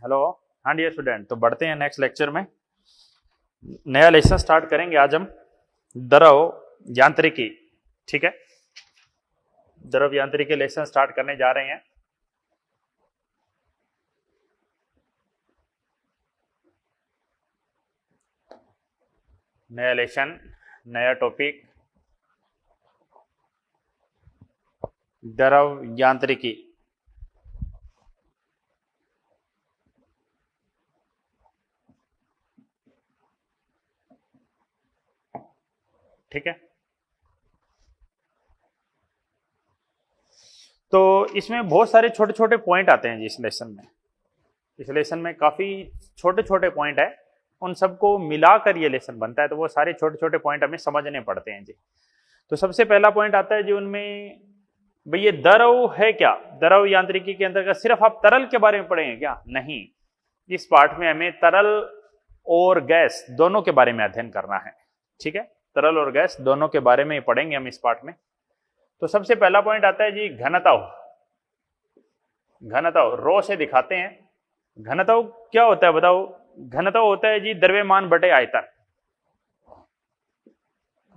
Hello. हाँ dear student, तो बढ़ते हैं नेक्स्ट लेक्चर में। नया लेसन स्टार्ट करेंगे आज हम, द्रव यांत्रिकी। ठीक है, द्रव यांत्रिकी लेसन स्टार्ट करने जा रहे हैं। नया लेसन, नया टॉपिक, द्रव यांत्रिकी। ठीक है, तो इसमें बहुत सारे छोटे छोटे पॉइंट आते हैं जी इस लेसन में। इस लेसन में काफी छोटे छोटे पॉइंट है, उन सबको मिलाकर ये लेसन बनता है, तो वो सारे छोटे छोटे पॉइंट हमें समझने पड़ते हैं जी। तो सबसे पहला पॉइंट आता है जी उनमें, भाई ये द्रव है क्या? द्रव यांत्रिकी के अंतर्गत सिर्फ आप तरल के बारे में पढ़ेंगे क्या? नहीं, इस पाठ में हमें तरल और गैस दोनों के बारे में अध्ययन करना है। ठीक है, तरल और गैस दोनों के बारे में ही पढ़ेंगे हम इस पाठ में। तो सबसे पहला पॉइंट आता है जी घनत्व। घनत्व रो से दिखाते हैं। घनत्व क्या होता है बताओ? घनत्व होता है जी द्रव्यमान बटे आयतन।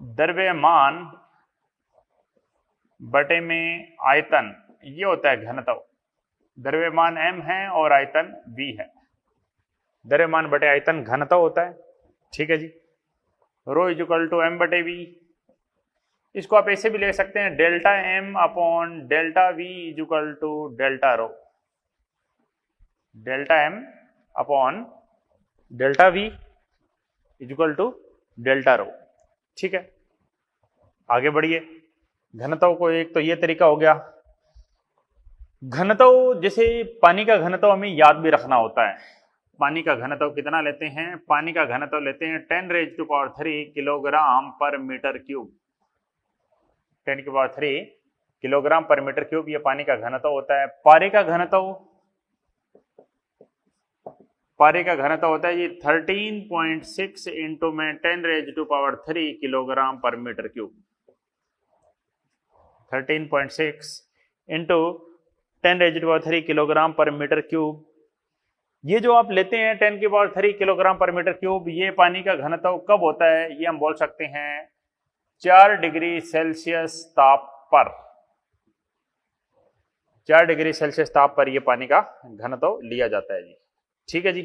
द्रव्यमान बटे में आयतन, ये होता है घनत्व। द्रव्यमान m है और आयतन v है। द्रव्यमान बटे आयतन घनत्व होता है। ठीक है जी, रो इक्वल टू m बटे v। इसको आप ऐसे भी ले सकते हैं, delta m upon delta v equal to delta rho. Delta m upon delta v equal to delta rho. ठीक है, आगे बढ़िए। घनत्व को एक तो ये तरीका हो गया। घनत्व जैसे पानी का घनत्व हमें याद भी रखना होता है। पानी का घनत्व कितना लेते हैं? पानी का घनत्व लेते हैं 10⁻³ kilogram per metre cube. 10⁻³ kilogram per metre cube ये पानी का घनत्व होता है। पारे का घनत्व, पारे का घनत्व होता है जी 13.6 इंटू में 10⁻³ kilogram per metre cube. 13.6 into 10⁻³ kilogram per metre cube. ये जो आप लेते हैं 10⁻³ किलोग्राम पर मीटर क्यूब, ये पानी का घनत्व कब होता है? ये हम बोल सकते हैं 4 डिग्री सेल्सियस ताप पर। 4 डिग्री सेल्सियस ताप पर यह पानी का घनत्व लिया जाता है जी। ठीक है जी,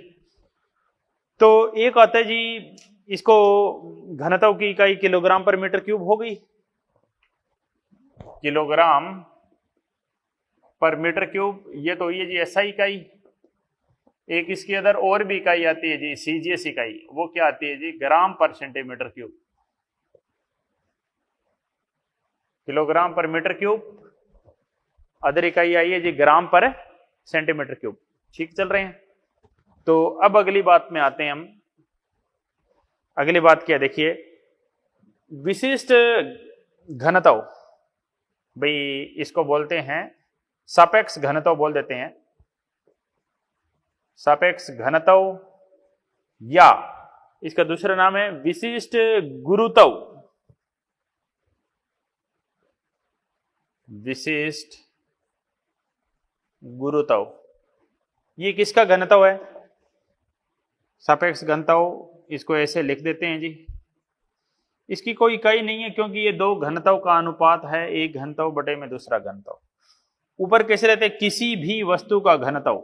तो एक आता है जी, इसको घनत्व की इकाई किलोग्राम पर मीटर क्यूब हो गई। किलोग्राम पर मीटर क्यूब, ये तो ये जी एसआई इकाई। एक इसके अंदर और भी इकाई आती है जी, सीजीएस इकाई। वो क्या आती है जी? ग्राम per centimetre cube. Kilogram per metre cube, other इकाई आई है जी ग्राम पर सेंटीमीटर क्यूब। ठीक चल रहे हैं। तो अब अगली बात में आते हैं हम। अगली बात क्या देखिए, विशिष्ट घनत्व। भाई इसको बोलते हैं सापेक्ष घनत्व बोल देते हैं। सापेक्ष घनत्व, या इसका दूसरा नाम है विशिष्ट गुरुत्व। विशिष्ट गुरुत्व, ये किसका घनत्व है? सापेक्ष घनत्व, इसको ऐसे लिख देते हैं जी। इसकी कोई इकाई नहीं है, क्योंकि ये दो घनत्व का अनुपात है, एक घनत्व बटे में दूसरा घनत्व। ऊपर कैसे रहते हैं? किसी भी वस्तु का घनत्व।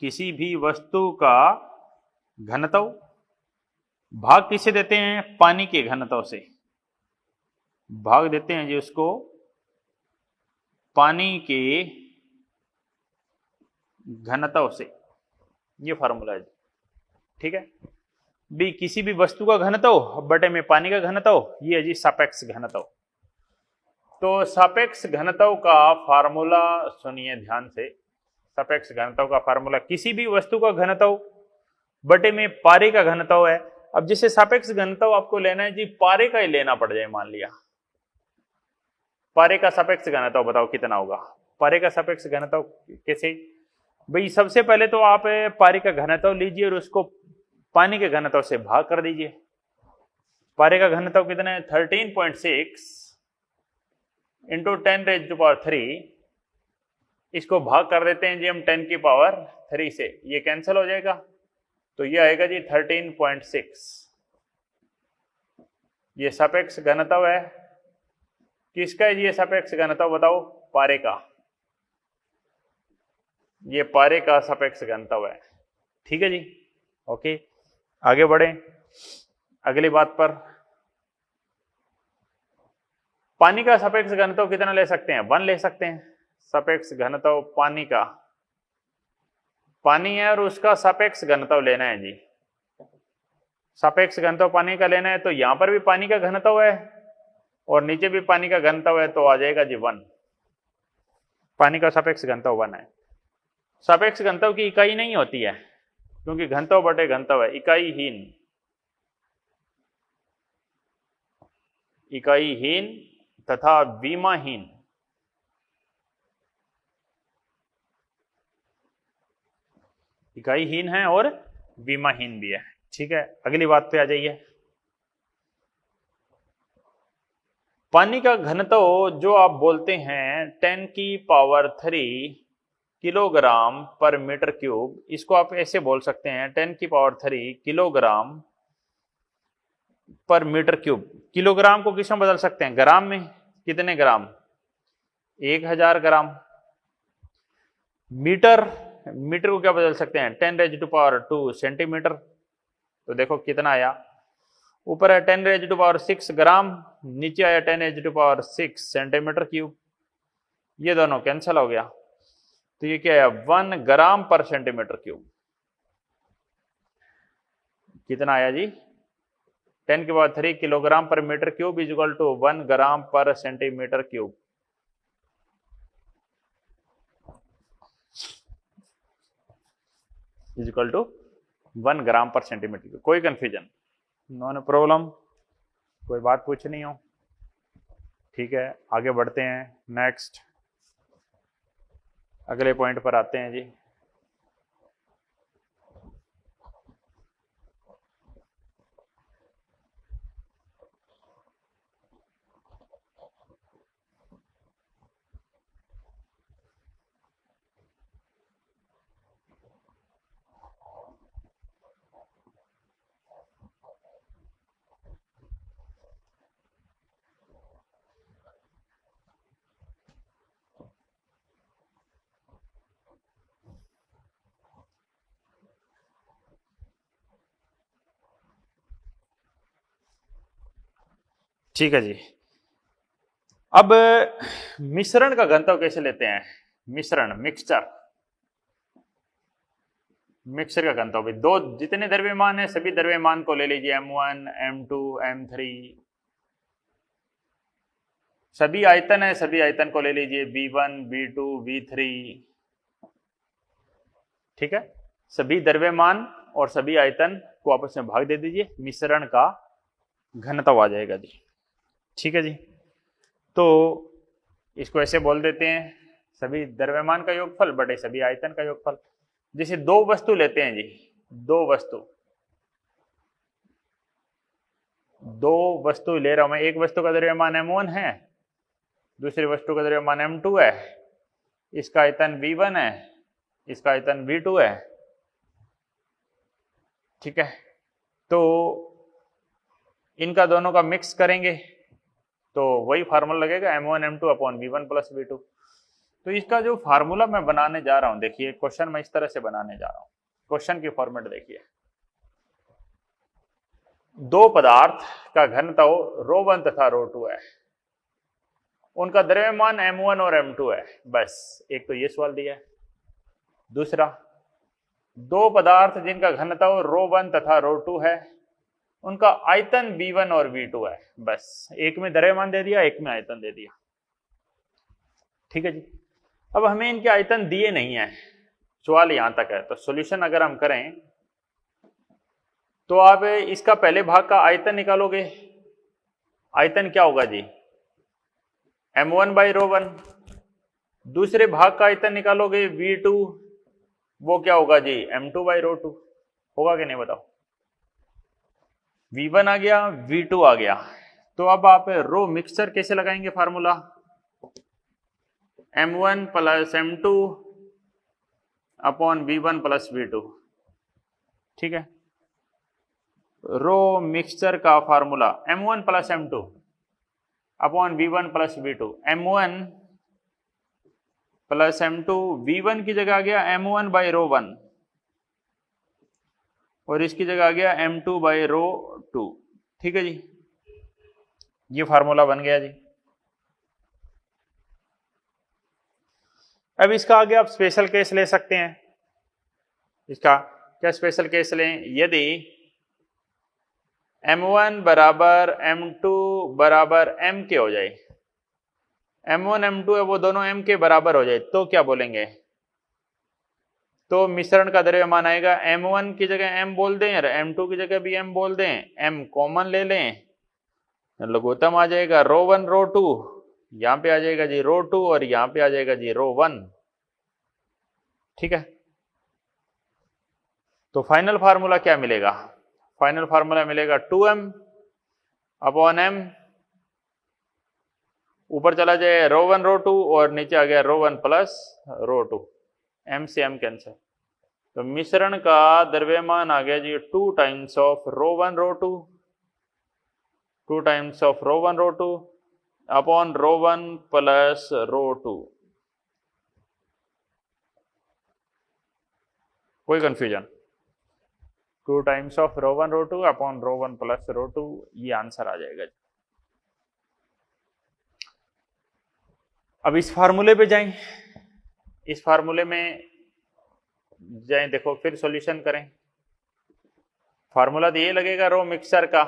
किसी भी वस्तु का घनत्व भाग किससे देते हैं? पानी के घनत्व से भाग देते हैं जी उसको, पानी के घनत्व से। ये फार्मूला है जी। ठीक है, भी किसी भी वस्तु का घनत्व बटे में पानी का घनत्व, ये है जी सापेक्ष घनत्व। तो सापेक्ष घनत्व का फार्मूला सुनिए ध्यान से। सापेक्ष घनत्व का फार्मूला, किसी भी वस्तु का घनत्व बटे में पारे का घनत्व है। अब जैसे सापेक्ष घनत्व आपको लेना है जी, पारे का ही लेना पड़ जाए, मान लिया पारे का सापेक्ष घनत्व बताओ कितना होगा? पारे का सापेक्ष घनत्व कैसे? भाई सबसे पहले तो आप पारे का घनत्व लीजिए और उसको पानी के घनत्व से भाग कर दीजिए। पारे का घनत्व कितना है? 13.6 इंटू 10⁻³ इसको भाग कर देते हैं जी हम 10⁻³ से, ये कैंसिल हो जाएगा तो ये आएगा जी 13.6। ये सापेक्ष घनत्व है, किसका है जी ये सापेक्ष घनत्व बताओ? पारे का, ये पारे का सापेक्ष घनत्व है। ठीक है जी, ओके आगे बढ़े अगली बात पर। पानी का सापेक्ष घनत्व कितना ले सकते हैं? 1 ले सकते हैं। सापेक्ष घनत्व पानी का, पानी है और उसका सापेक्ष घनत्व लेना है जी। सापेक्ष घनत्व पानी का लेना है तो यहां पर भी पानी का घनत्व है और नीचे भी पानी का घनत्व है तो आ जाएगा जी 1। पानी का सापेक्ष घनत्व 1 है। सापेक्ष घनत्व की इकाई नहीं होती है क्योंकि घनत्व बटे घनत्व है, इकाईहीन तथा विमाहीन। इकाईहीन है और विमाहीन भी है। ठीक है, अगली बात पे आ जाइए। पानी का घनत्व जो आप बोलते हैं 10⁻³ किलोग्राम पर मीटर क्यूब, इसको आप ऐसे बोल सकते हैं 10⁻³ kilogram per metre cube. Kilogram को किस में बदल सकते हैं? ग्राम में। कितने ग्राम? 1000 ग्राम। मीटर, मीटर को क्या बदल सकते हैं? 10⁻² सेंटीमीटर। तो देखो कितना आया, ऊपर है 10⁻6 ग्राम, नीचे आया 10⁻6 सेंटीमीटर क्यूब। ये दोनों कैंसिल हो गया तो ये क्या आया? 1 ग्राम पर सेंटीमीटर क्यूब। कितना आया जी? 10⁻³ kilogram per metre cube is equal to 1 gram per centimetre cube. Is equal to 1 gram per centimetre cube. कोई कंफ्यूजन? No problem? कोई बात पूछनी हो? ठीक है, आगे बढ़ते हैं। नेक्स्ट अगले पॉइंट पर आते हैं जी। ठीक है जी, अब मिश्रण का घनत्व कैसे लेते हैं? मिश्रण, मिक्सर का घनत्व भी, दो जितने द्रव्यमान है सभी द्रव्यमान को ले लीजिए, M1 M2 M3। सभी आयतन है, सभी आयतन को ले लीजिए, V1 V2 V3। ठीक है, सभी द्रव्यमान और सभी आयतन को आपस में भाग दे दीजिए, मिश्रण का घनत्व आ जाएगा जी। ठीक है जी, तो इसको ऐसे बोल देते हैं सभी द्रव्यमान का योगफल बटे सभी आयतन का योगफल। जैसे दो वस्तु लेते हैं जी, दो वस्तु ले रहा हूं मैं। एक वस्तु का द्रव्यमान M1 है, दूसरी वस्तु का द्रव्यमान M2 है, इसका आयतन V1 है, इसका आयतन V2 है। ठीक है, तो इनका दोनों का मिक्स करेंगे तो वही फार्मूला लगेगा M1 M2 upon V1 plus V2। तो इसका जो फार्मूला मैं बनाने जा रहा हूं, देखिए क्वेश्चन मैं इस तरह से बनाने जा रहा हूं। क्वेश्चन की फॉर्मेट देखिए, दो पदार्थ का घनत्व ρ1 तथा ρ2 है, उनका द्रव्यमान M1 और M2 है। बस एक तो ये सवाल दिया है। दूसरा, दो पदार्थ जिनका घनत्व ρ1 तथा ρ2 है, उनका आयतन V1 और V2 है। बस एक में द्रव्यमान दे दिया, एक में आयतन दे दिया। ठीक है जी, अब हमें इनके आयतन दिए नहीं है, सवाल यहां तक है। तो सॉल्यूशन अगर हम करें तो आप इसका पहले भाग का आयतन निकालोगे, आयतन क्या होगा जी? M1 by ρ1। दूसरे भाग का आयतन निकालोगे V2, वो क्या होगा जी? M2 by ρ2। होगा कि नहीं बताओ? V1 आ गया, V2 आ गया। तो अब आप रो मिक्सचर कैसे लगाएंगे formula? m1 plus m2 upon v1 plus v2। ठीक है, रो मिक्सचर का formula m1 plus m2 upon v1 plus v2। m1 plus m2, v1 की जगह आ गया m1 बाई रो 1 और इसकी जगह आ गया m2 बाई रो 2। ठीक है जी, ये फार्मूला बन गया जी। अब इसका आगे आप स्पेशल केस ले सकते हैं। इसका क्या स्पेशल केस लें? यदि m1 बराबर m2 बराबर m के हो जाए, m1 m2 है वो दोनों m के बराबर हो जाए, तो क्या बोलेंगे? तो मिश्रण का द्रव्यमान आएगा, m1 की जगह m बोल दें और m2 की जगह भी m बोल दें, m कॉमन ले लें, लघुत्तम आ जाएगा रो 1 रो 2, यहां पे आ जाएगा जी रो 2 और यहां पे आ जाएगा जी रो 1। ठीक है, तो फाइनल फार्मूला क्या मिलेगा? फाइनल फार्मूला मिलेगा 2m अपॉन m, ऊपर चला जाए रो 1 रो 2 और नीचे आ गया रो 1 प्लस रो 2, m से m कैंसिल। तो मिश्रण का द्रव्यमान आ गया जी 2 times of rho 1 row 2, 2 times of rho 1 row 2 upon row 1 plus रो 2। कोई confusion? 2 times of rho 1 row 2 upon row 1 plus रो 2, ये आंसर आ जाएगा। अब इस फार्मूले पे जाएं, इस फार्मूले में जाएं, देखो फिर सॉल्यूशन करें। फार्मूला तो ये लगेगा रो मिक्सर का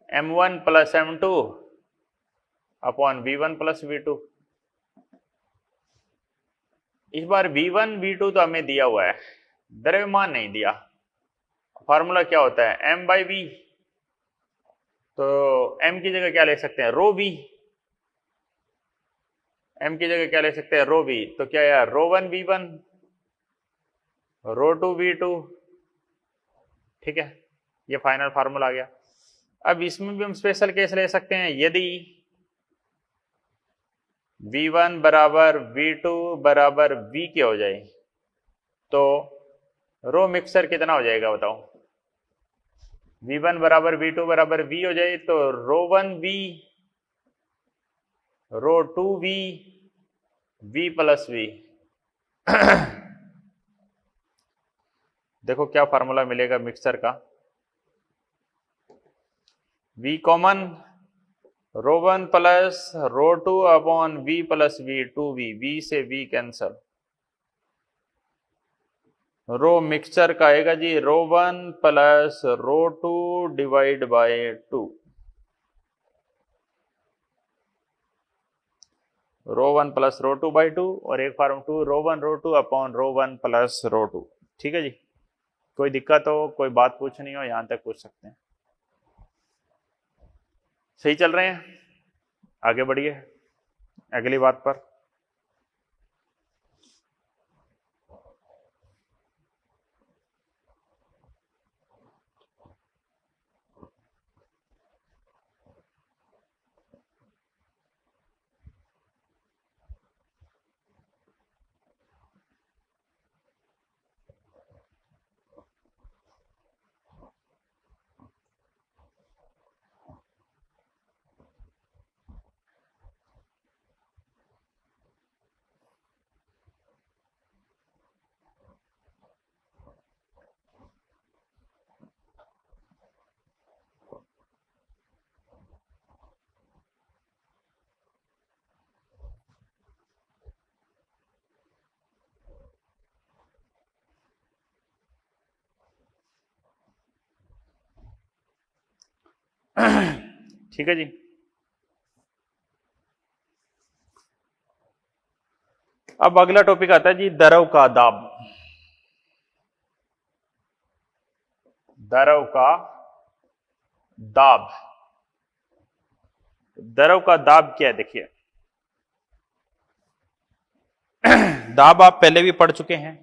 m1 plus m2 upon v1 plus v2। इस बार v1 v2 तो हमें दिया हुआ है, द्रव्यमान नहीं दिया। फार्मूला क्या होता है? m बाई v, तो m की जगह क्या ले सकते हैं? रो v। m की जगह क्या ले सकते हैं? रो v। तो क्या यार रो 1 v1 रो 2 v2। ठीक है, ये फाइनल फार्मूला आ गया। अब इसमें भी हम स्पेशल केस ले सकते हैं। यदि v1 बराबर v2 बराबर v के हो जाए, तो रो मिक्सर कितना हो जाएगा बताओ? v1 बराबर v2 बराबर v हो जाए तो row 1 v row 2 v v plus v। देखो क्या फार्मूला मिलेगा मिक्सर का, v कॉमन, रो 1 प्लस रो 2 upon v plus v 2v, v से v कैंसल। रो मिक्सचर का आएगा जी row 1 plus row 2 divide by 2, row 1 plus row 2 by 2 और एक फॉर्म 2 रो 1 रो 2 अपॉन रो 1 प्लस रो 2। ठीक है जी, कोई दिक्कत हो, कोई बात पूछनी हो, यहां तक पूछ सकते हैं। सही चल रहे हैं? आगे बढ़िए अगली बात पर। ठीक है जी, अब अगला टॉपिक आता है जी द्रव का दाब। द्रव का दाब, द्रव का दाब क्या है? देखिए दाब आप पहले भी पढ़ चुके हैं।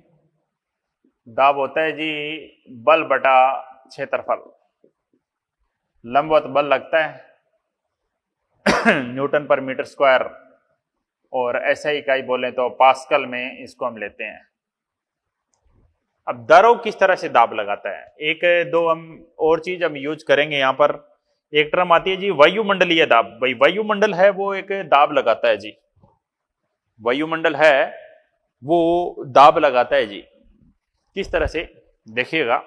दाब होता है जी बल बटा क्षेत्रफल, लंबवत बल लगता है न्यूटन पर मीटर स्क्वायर और ऐसा इकाई बोले तो पास्कल में इसको हम लेते हैं। अब दरो किस तरह से दाब लगाता है, एक दो हम और चीज हम यूज करेंगे यहां पर। एक टर्म आती है जी वायुमंडलीय दाब। भाई वायुमंडल है वो एक दाब लगाता है जी, वायुमंडल है वो दाब लगाता है जी। किस तरह से देखिएगा,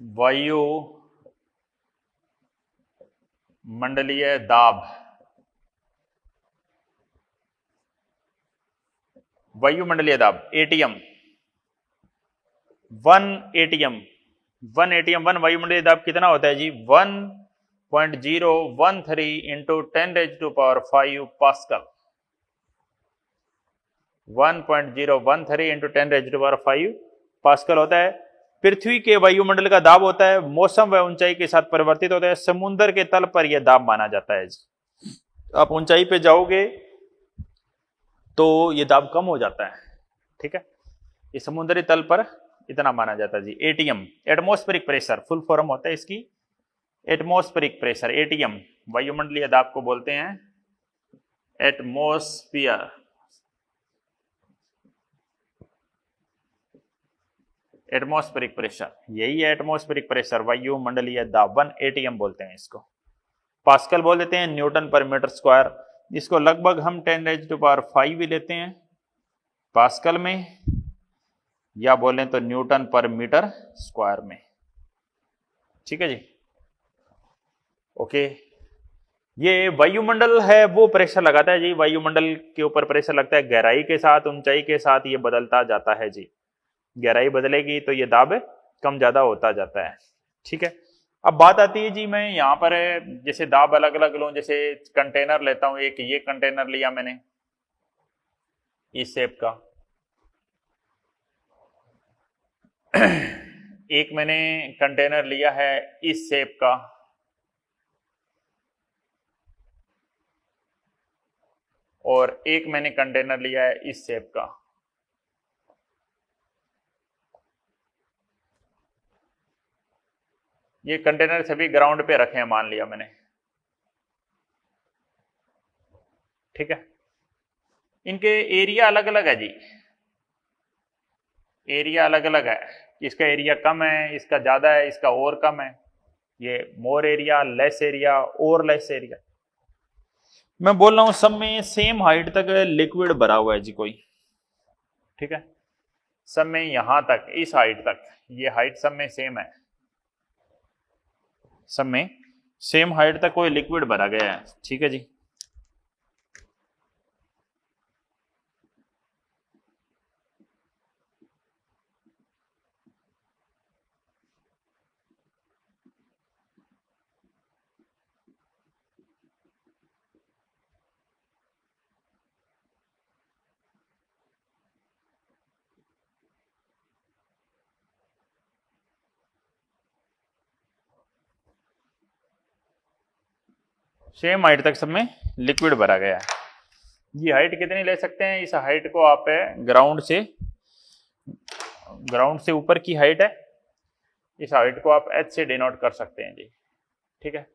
वायु मंडलीय दाब, वायुमंडलीय दाब एटीएम, 1 एटीएम 1 वायुमंडलीय दाब कितना होता है जी, 1.013 इंटू 10⁻⁵ पास्कल। 1.013 इंटू 10⁻⁵ पास्कल होता है। पृथ्वी के वायुमंडल का दाब होता है, मौसम व ऊंचाई के साथ परिवर्तित होता है। समुद्र के तल पर यह दाब माना जाता है जी। आप ऊंचाई पे जाओगे तो ये दाब कम हो जाता है, ठीक है। ये समुद्री तल पर इतना माना जाता है जी। ATM atmospheric pressure, full form होता है इसकी एटमॉस्फेरिक प्रेशर। एटीएम वायुमंडलीय दाब को बोलते हैं एटमॉस्फियर, एटमॉस्फेरिक प्रेशर, यही है एटमॉस्फेरिक प्रेशर, वायुमंडलीय दाब 1 एटीएम बोलते हैं इसको। पास्कल बोल देते हैं न्यूटन पर मीटर स्क्वायर, इसको लगभग हम 10⁵ भी लेते हैं पास्कल में, या बोलें तो न्यूटन पर मीटर स्क्वायर में, ठीक है जी। ओके, ये वायुमंडल है वो प्रेशर लगाता है जी। वायुमंडल के ऊपर प्रेशर लगता है, गहराई के साथ ऊंचाई के साथ ये बदलता जाता है जी। गहराई बदलेगी तो ये दाब कम ज्यादा होता जाता है, ठीक है। अब बात आती है जी, मैं यहाँ पर जैसे दाब अलग अलग लूं, जैसे कंटेनर लेता हूं, एक ये कंटेनर लिया मैंने इस शेप का, एक मैंने कंटेनर लिया है इस शेप का, और एक मैंने कंटेनर लिया है इस शेप का। ये कंटेनर सभी ग्राउंड पे रखे हैं मान लिया मैंने, ठीक है। इनके एरिया अलग अलग है जी, एरिया अलग अलग है। इसका एरिया कम है, इसका ज्यादा है, इसका और कम है। ये मोर एरिया, लेस एरिया, और लेस एरिया। मैं बोल रहा हूं सब में सेम हाइट तक लिक्विड भरा हुआ है जी कोई, ठीक है। सब में यहां तक, इस हाइट तक, ये हाइट सब में सेम है, सब में सेम हाइट तक कोई लिक्विड भरा गया है, ठीक है जी। सेम हाइट तक सब में लिक्विड भरा गया है। ये हाइट कितनी ले सकते हैं, इस हाइट को आप ग्राउंड से ऊपर की हाइट है, इस हाइट को आप h से डिनोट कर सकते हैं जी, ठीक है।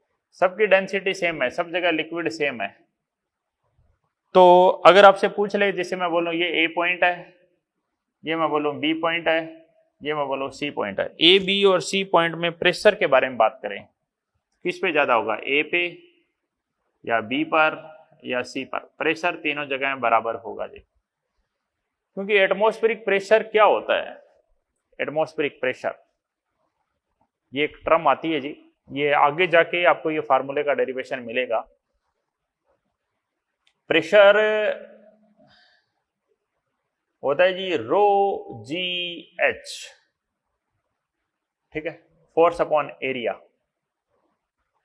सबकी डेंसिटी सेम है, सब जगह लिक्विड सेम है। तो अगर आपसे पूछ ले, जैसे मैं बोलूं ये A पॉइंट है, ये मैं बोलूं B पॉइंट है, ये मैं बोलूं C पॉइंट है, A B और C पॉइंट में प्रेशर के बारे में बात करें, किस पे ज्यादा होगा, A पे या B पर या C पर? प्रेशर तीनों जगह बराबर होगा जी, क्योंकि एटमॉस्फेरिक प्रेशर क्या होता है, एटमॉस्फेरिक प्रेशर ये एक टर्म आती है जी, ये आगे जाके आपको ये फार्मूले का डेरिवेशन मिलेगा। प्रेशर होता है जी रो जी एच, ठीक है, फोर्स अपॉन एरिया।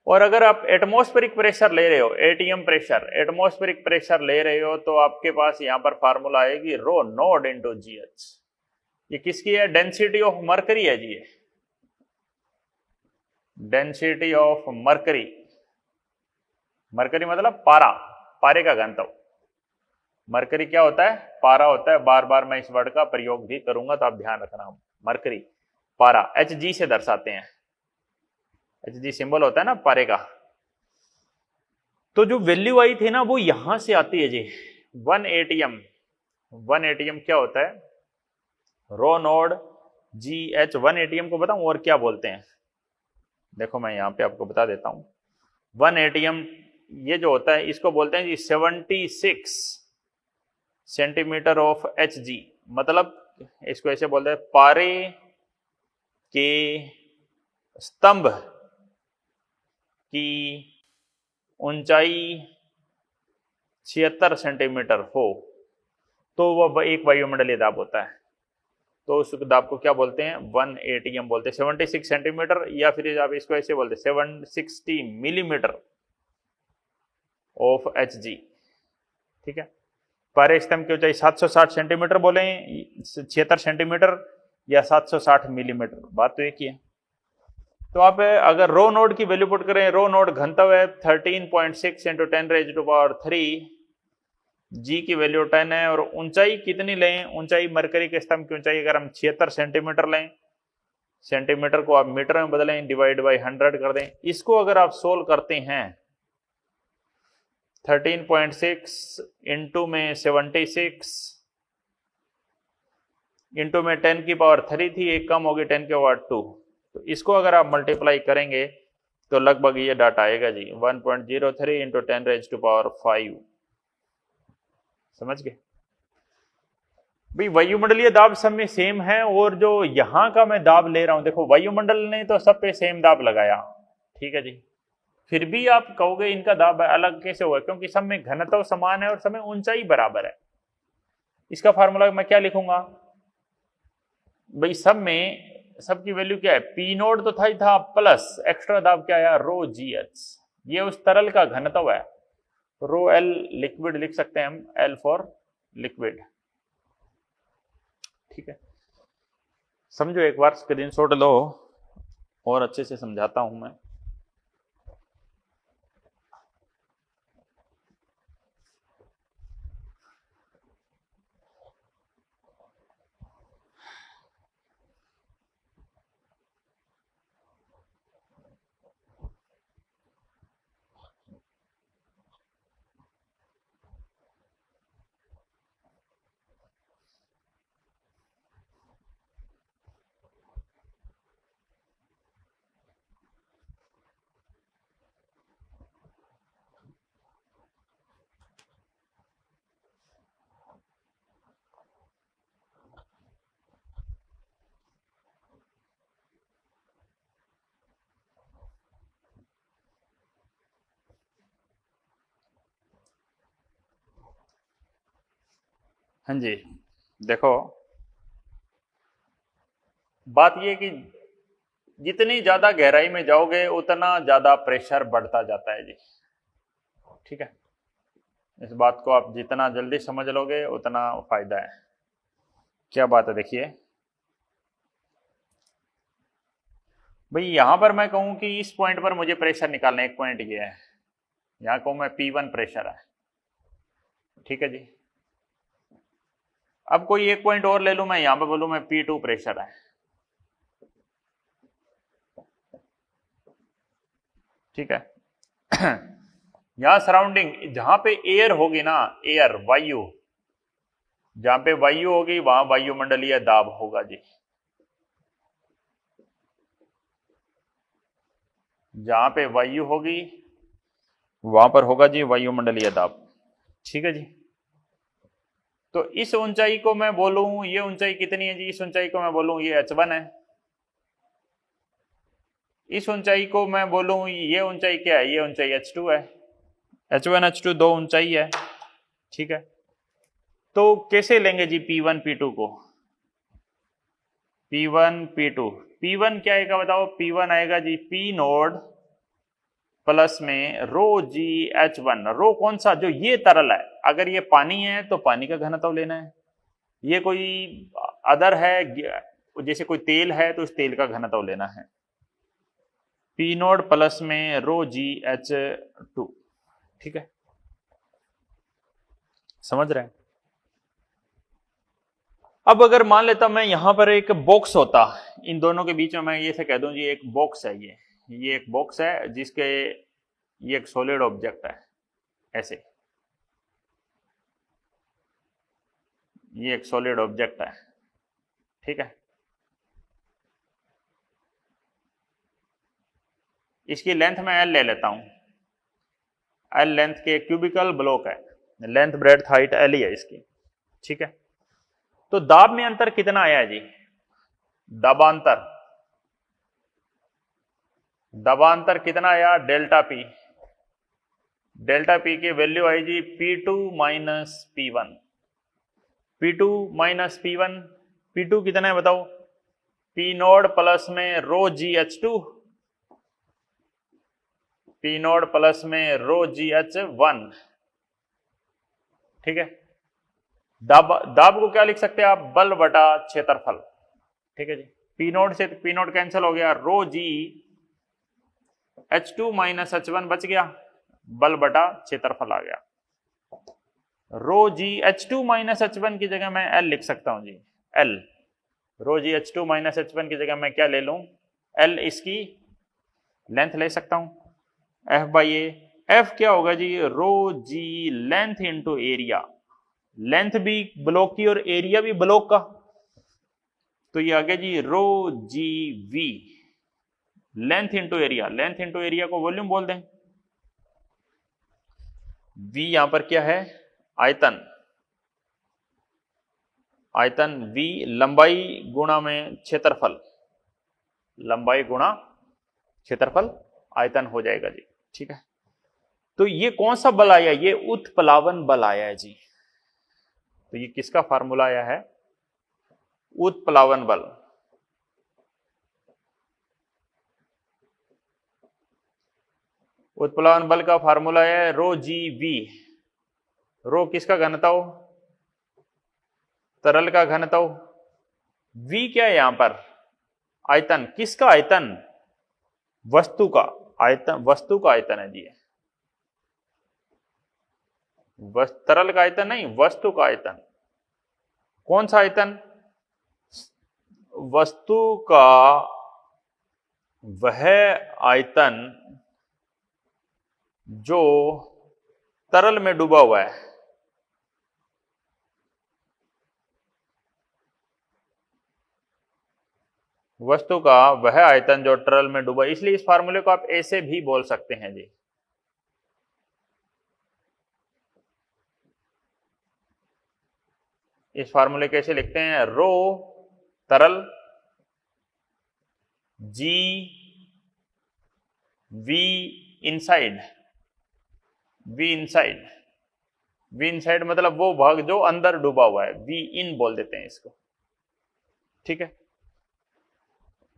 और अगर आप एटमॉस्फेरिक प्रेशर ले रहे हो, एटीएम प्रेशर, एटमॉस्फेरिक प्रेशर ले रहे हो, तो आपके पास यहां पर फार्मूला आएगी रो नोड इंटू जी एच। ये किसकी है, डेंसिटी ऑफ मरकरी है जी, ये डेंसिटी ऑफ मरकरी। मरकरी मतलब पारा, पारे का घनत्व। मरकरी क्या होता है, पारा होता है। बार बार मैं इस वर्ड का प्रयोग भी करूंगा तो आप ध्यान रखना। मरकरी पारा एच जी से दर्शाते हैं, एच जी सिंबल होता है ना पारे का। तो जो वैल्यू आई थी ना वो यहां से आती है जी 1 एटीएम। 1 एटीएम क्या होता है? रो नोड जी एच। 1 एटीएम को बताऊं और क्या बोलते हैं? देखो मैं यहां पे आपको बता देता हूं। 1 एटीएम ये जो होता है इसको बोलते हैं जी 76 सेंटीमीटर ऑफ एच जी। मतलब इसको ऐसे बोलते हैं पारे के स्तंभ की ऊंचाई 76 सेंटीमीटर हो तो वह एक वायुमंडलीय दाब होता है। तो उस दाब को क्या बोलते हैं? 1 एटीएम बोलते हैं। 76 सेंटीमीटर या फिर आप इसको ऐसे बोलते हैं 760 मिलीमीटर ऑफ एच जी। ठीक है, पारे स्तंभ की ऊंचाई 760 सेंटीमीटर बोले, 76 सेंटीमीटर या 760 मिलीमीटर, बात तो एक ही है। तो आप अगर रो नोड की वैल्यू पुट करें, रो नोड घनत्व है 13.6 इंटू 10⁻³ जी की वैल्यू 10 है। और ऊंचाई कितनी लें? ऊंचाई मरकरी के स्तंभ की ऊंचाई अगर हम 76 सेंटीमीटर लें, सेंटीमीटर को आप मीटर में बदलें, डिवाइड बाई 100 कर दें। इसको अगर आप सोल्व करते हैं 13.6 इंटू में 76 इंटू में 10⁻³ थी, एक कम होगी 10⁻²। तो इसको अगर आप मल्टीप्लाई करेंगे तो लगभग ये डाटा आएगा जी 1.03 इंटू 10⁵ समझ गए भाई? वायुमंडलीय दाब सब में सेम है और जो यहां का मैं दाब ले रहा हूं, देखो वायुमंडल ने तो सब पे सेम दाब लगाया, ठीक है जी, फिर भी आप कहोगे इनका दाब अलग कैसे हुआ? क्योंकि सब में घनत्व समान है और सब में ऊंचाई बराबर है। इसका फार्मूला मैं क्या लिखूंगा भाई? सब में सबकी वैल्यू क्या है? पी नोड तो था ही था, प्लस एक्स्ट्रा दाब क्या आया? रो जी एच। ये उस तरल का घनत्व है। रो एल लिक्विड लिख सकते हैं हम, एल फॉर लिक्विड। ठीक है, समझो एक बार स्क्रीनशॉट लो और अच्छे से समझाता हूं मैं। हाँ जी, देखो बात ये कि जितनी ज्यादा गहराई में जाओगे उतना ज्यादा प्रेशर बढ़ता जाता है जी। ठीक है, इस बात को आप जितना जल्दी समझ लोगे उतना फायदा है। क्या बात है? देखिए भाई, यहां पर मैं कहूं कि इस पॉइंट पर मुझे प्रेशर निकालना है, एक पॉइंट ये है, यहां कहूं मैं P1 प्रेशर है। ठीक है जी, अब कोई एक पॉइंट और ले लूं, मैं यहां पर बोलूं मैं P2 प्रेशर है। ठीक है यहां सराउंडिंग जहां पे एयर होगी ना, एयर वायु, जहां पे वायु होगी वहां वायुमंडलीय दाब होगा जी। जहां पे वायु होगी वहां पर होगा जी वायुमंडलीय दाब। ठीक है जी, तो इस ऊंचाई को मैं बोलूं, ये ऊंचाई कितनी है जी? इस ऊंचाई को मैं बोलूं ये h1 है। इस ऊंचाई को मैं बोलूं ये ऊंचाई क्या है? ये ऊंचाई h2 है। h1 h2 दो ऊंचाई है। ठीक है, तो कैसे लेंगे जी P1 P2 को? P1 P2, P1 क्या आएगा बताओ? P1 आएगा जी P नोड प्लस में रो जी H1। रो कौन सा? जो ये तरल है। अगर ये पानी है तो पानी का घनत्व लेना है, ये कोई अदर है जैसे कोई तेल है तो उस तेल का घनत्व लेना है। P नोड प्लस में रो जी H2। ठीक है, समझ रहे हैं? अब अगर मान लेता मैं यहां पर एक बॉक्स होता, इन दोनों के बीच में मैं ये से कह दूं जी एक बॉक्स है, ये एक बॉक्स है जिसके ये एक सॉलिड ऑब्जेक्ट है। ऐसे, ये एक सॉलिड ऑब्जेक्ट है, ठीक है। इसकी लेंथ मैं एल ले लेता हूं, एल लेंथ के क्यूबिकल ब्लॉक है, लेंथ ब्रेड्थ हाइट एल ही है इसकी, ठीक है। तो दाब में अंतर कितना आया है जी? दबांतर, दबांतर कितना आया? Delta P. डेल्टा पी की वैल्यू आई जी P2 minus P1। P2 minus P1, P2 कितना है बताओ? P नोड प्लस में रो GH2, P नोड प्लस में रो GH1, ठीक है। दाब को क्या लिख सकते हैं आप? बल बटा क्षेत्रफल, ठीक है जी। पी नोड से पी नोड कैंसिल हो गया, रो जी H2 माइनस H1 बच गया, बल बटा क्षेत्रफल आ गया। रो जी H2 माइनस H1 की जगह मैं L लिख सकता हूं जी, L। रो जी H2 माइनस H1 की जगह मैं क्या ले लूं? L इसकी लेंथ ले सकता हूं, F बाई ए। F क्या होगा जी? रो जी लेंथ इंटू एरिया, लेंथ भी ब्लॉक की और एरिया भी ब्लॉक का, तो ये आ गया जी rho G V, length into area. Length into area को वॉल्यूम बोल दें। वी यहां पर क्या है? आयतन, आयतन वी लंबाई गुणा में क्षेत्रफल, लंबाई गुणा क्षेत्रफल आयतन हो जाएगा जी, ठीक है। तो ये कौन सा बल आया? ये उत्प्लावन बल आया है जी। तो ये किसका फार्मूला आया है? उत्प्लावन बल। उत्प्लावन बल का फार्मूला है रो जी वी। रो किसका घनत्व? तरल का घनत्व। वी क्या है यहां पर? आयतन। किसका आयतन? वस्तु का आयतन, वस्तु का आयतन है जी। तरल का आयतन नहीं, वस्तु का आयतन। कौन सा आयतन? वस्तु का वह आयतन जो तरल में डूबा हुआ है। वस्तु का वह आयतन जो तरल में डूबा, इसलिए इस फार्मूले को आप ऐसे भी बोल सकते हैं जी। इस फार्मूले कैसे लिखते हैं? रो तरल, G V inside, V inside, V inside मतलब वो भाग जो अंदर डूबा हुआ है, वी इन बोल देते हैं इसको, ठीक है।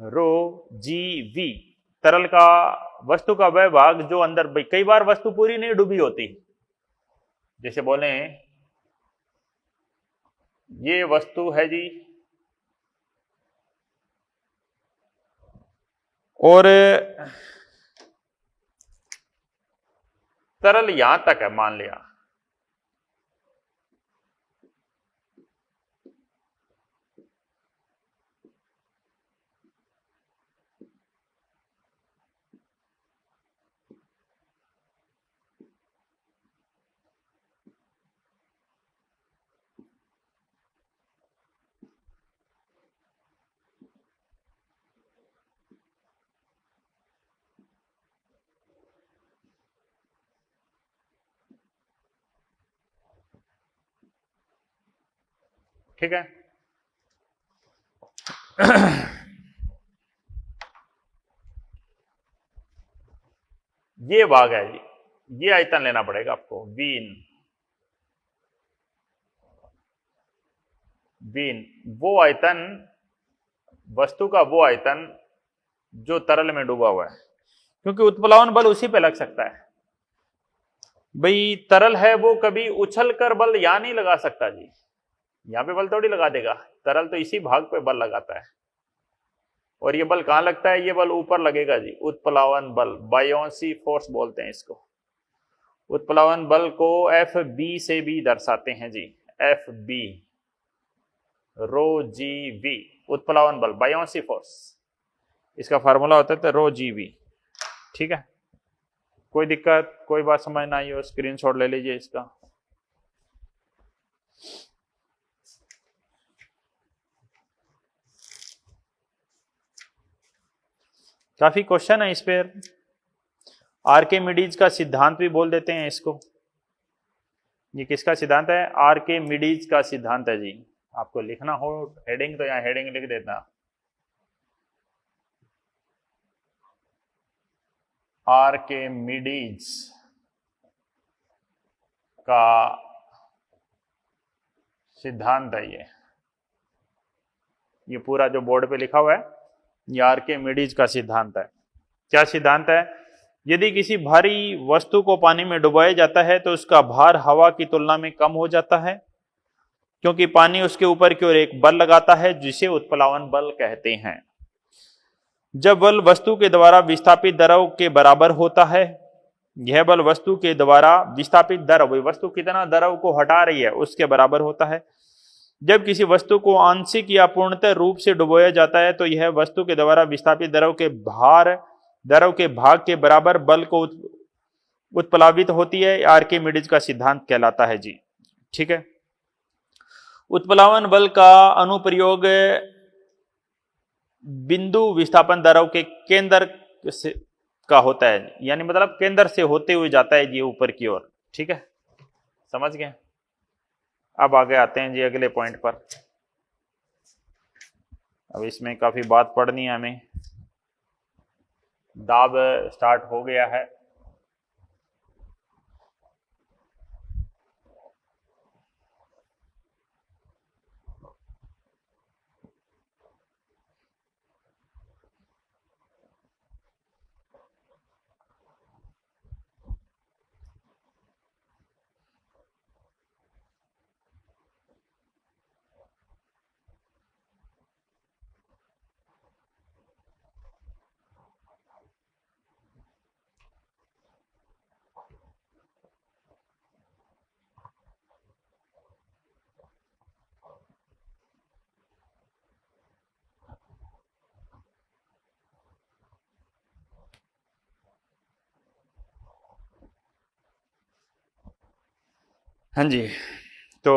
रो जी वी, तरल का, वस्तु का वह भाग जो अंदर, भाई कई बार वस्तु पूरी नहीं डूबी होती, जैसे बोले ये वस्तु है जी और तरल यहां तक है मान लिया, ठीक है। ये भाग है जी, ये आयतन लेना पड़ेगा आपको, वीन। वीन वो आयतन, वस्तु का वो आयतन जो तरल में डूबा हुआ है, क्योंकि उत्प्लावन बल उसी पे लग सकता है। भाई तरल है वो कभी उछल कर बल यहां नहीं लगा सकता जी, यहां पे बल थोड़ी लगा देगा, तरल तो इसी भाग पे बल लगाता है। और ये बल कहां लगता है? ये बल ऊपर लगेगा जी, उत्प्लावन बल, बायोंसी फोर्स बोलते हैं इसको। उत्प्लावन बल को एफ बी से भी दर्शाते हैं जी, F B, rho G V, उत्प्लावन बल, बायोंसी फोर्स, इसका फार्मूला होता है रो जी वी, ठीक है। कोई दिक्कत, कोई बात समझ ना आई हो स्क्रीनशॉट ले लीजिए इसका। काफी क्वेश्चन है इस पे। आर्किमिडीज का सिद्धांत भी बोल देते हैं इसको। ये किसका सिद्धांत है? आर्किमिडीज का सिद्धांत है जी। आपको लिखना हो हेडिंग तो यहाँ हेडिंग लिख देना, आर्किमिडीज का सिद्धांत है ये पूरा जो बोर्ड पे लिखा हुआ है ये आर्किमिडीज का सिद्धांत है। क्या सिद्धांत है? यदि किसी भारी वस्तु को पानी में डुबाया जाता है तो उसका भार हवा की तुलना में कम हो जाता है, क्योंकि पानी उसके ऊपर की ओर एक बल लगाता है जिसे उत्प्लावन बल कहते हैं। जब बल वस्तु के द्वारा विस्थापित द्रव के बराबर होता है, यह बल वस्तु के द्वारा विस्थापित द्रव, वस्तु कितना द्रव को हटा रही है उसके बराबर होता है। जब किसी वस्तु को आंशिक या पूर्णतः रूप से डुबोया जाता है तो यह वस्तु के द्वारा विस्थापित द्रव के भाग के बराबर बल को उत्प्लावित होती है। आर्किमिडीज का सिद्धांत कहलाता है जी। ठीक है। उत्प्लावन बल का अनुप्रयोग बिंदु विस्थापन द्रव के केंद्र से का होता है, यानी मतलब केंद्र से होते हुए जाता है जी ऊपर की ओर। ठीक है, समझ गए। अब आगे आते हैं जी अगले पॉइंट पर। अब इसमें काफी बात पढ़नी है हमें। दाब स्टार्ट हो गया है। हाँ जी, तो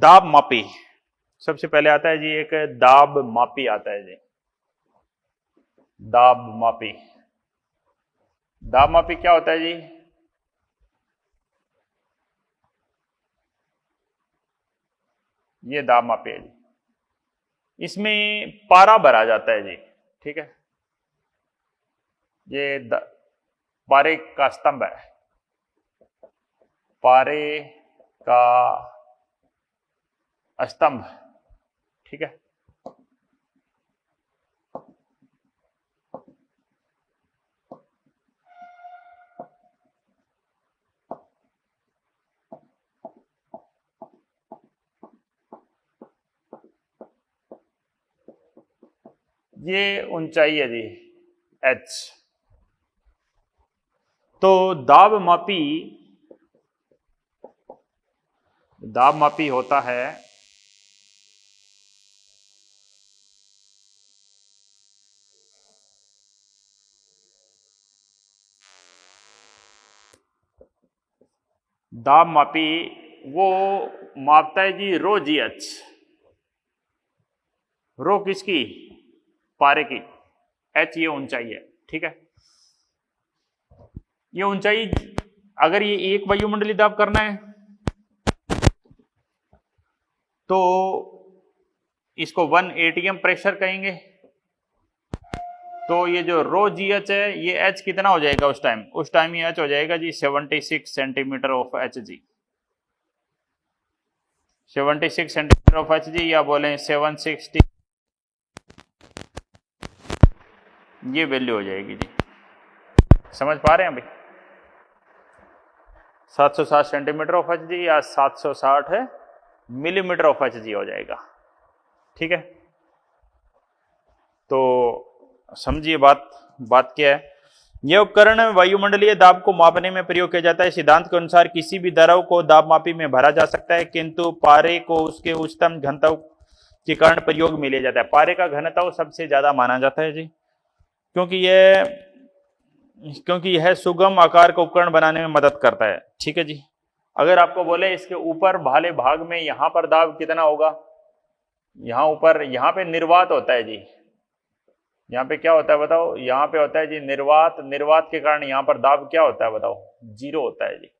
दाब मापी सबसे पहले आता है जी। एक दाब मापी आता है जी, दाब मापी। दाब मापी क्या होता है जी? ये दाब मापी है जी। इसमें पारा भरा जाता है जी। ठीक है, ये पारे का स्तंभ है, पारे का स्तंभ। ठीक है, ये ऊंचाई है जी h। तो दाब मापी होता है दाब मापी, वो मापता है जी रो जी एच। रो किसकी? पारे की। एच ये ऊंचाई है। ठीक है, ये ऊंचाई अगर ये एक वायुमंडलीय दाब करना है तो इसको 1 एटीएम प्रेशर कहेंगे। तो ये जो रो जी एच है ये एच कितना हो जाएगा उस टाइम ये एच हो जाएगा जी 76 centimetre of H G. 76 centimetre of H G, या बोले 760, ये वैल्यू हो जाएगी जी। समझ पा रहे हैं भाई? 760 सेंटीमीटर ऑफ एच जी या 760 है मिलीमीटर ऑफ एच जी हो जाएगा। ठीक है, तो समझिए बात क्या है। यह उपकरण वायुमंडलीय दाब को मापने में प्रयोग किया जाता है। सिद्धांत के अनुसार किसी भी द्रव को दाब मापी में भरा जा सकता है, किंतु पारे को उसके उच्चतम घनत्व के कारण प्रयोग में लिया जाता है। पारे का घनत्व सबसे ज्यादा माना जाता है जी, क्योंकि यह क्योंकि यह सुगम आकार का उपकरण बनाने में मदद करता है। ठीक है जी। अगर आपको बोले इसके ऊपर वाले भाग में यहां पर दाब कितना होगा, यहां ऊपर, यहां पे निर्वात होता है जी, यहाँ पे क्या होता है बताओ, यहाँ पे होता है जी निर्वात, निर्वात के कारण यहाँ पर दाब क्या होता है बताओ, 0 होता है जी।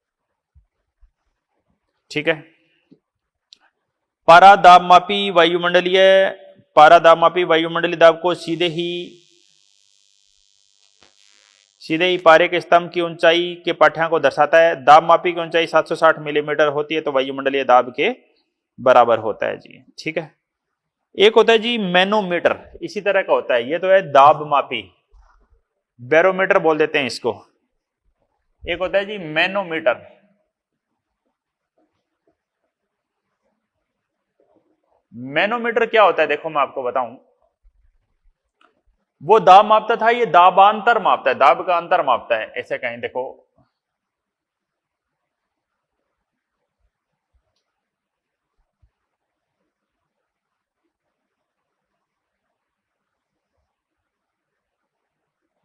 ठीक है। पारा दाब मापी वायुमंडलीय दाब को सीधे ही पारे के स्तंभ की ऊंचाई के पाठ्यांक को दर्शाता है। दाब मापी की ऊंचाई 760 मिलीमीटर होती है तो वायुमंडलीय दाब के बराबर होता है जी। ठीक है। एक होता है जी मैनोमीटर, इसी तरह का होता है, ये तो है दाब मापी, बैरोमीटर बोल देते हैं इसको। एक होता है जी मैनोमीटर। मैनोमीटर क्या होता है देखो मैं आपको बताऊं, वो दाब मापता था, ये दाबांतर मापता है, दाब का अंतर मापता है, ऐसे कहीं देखो।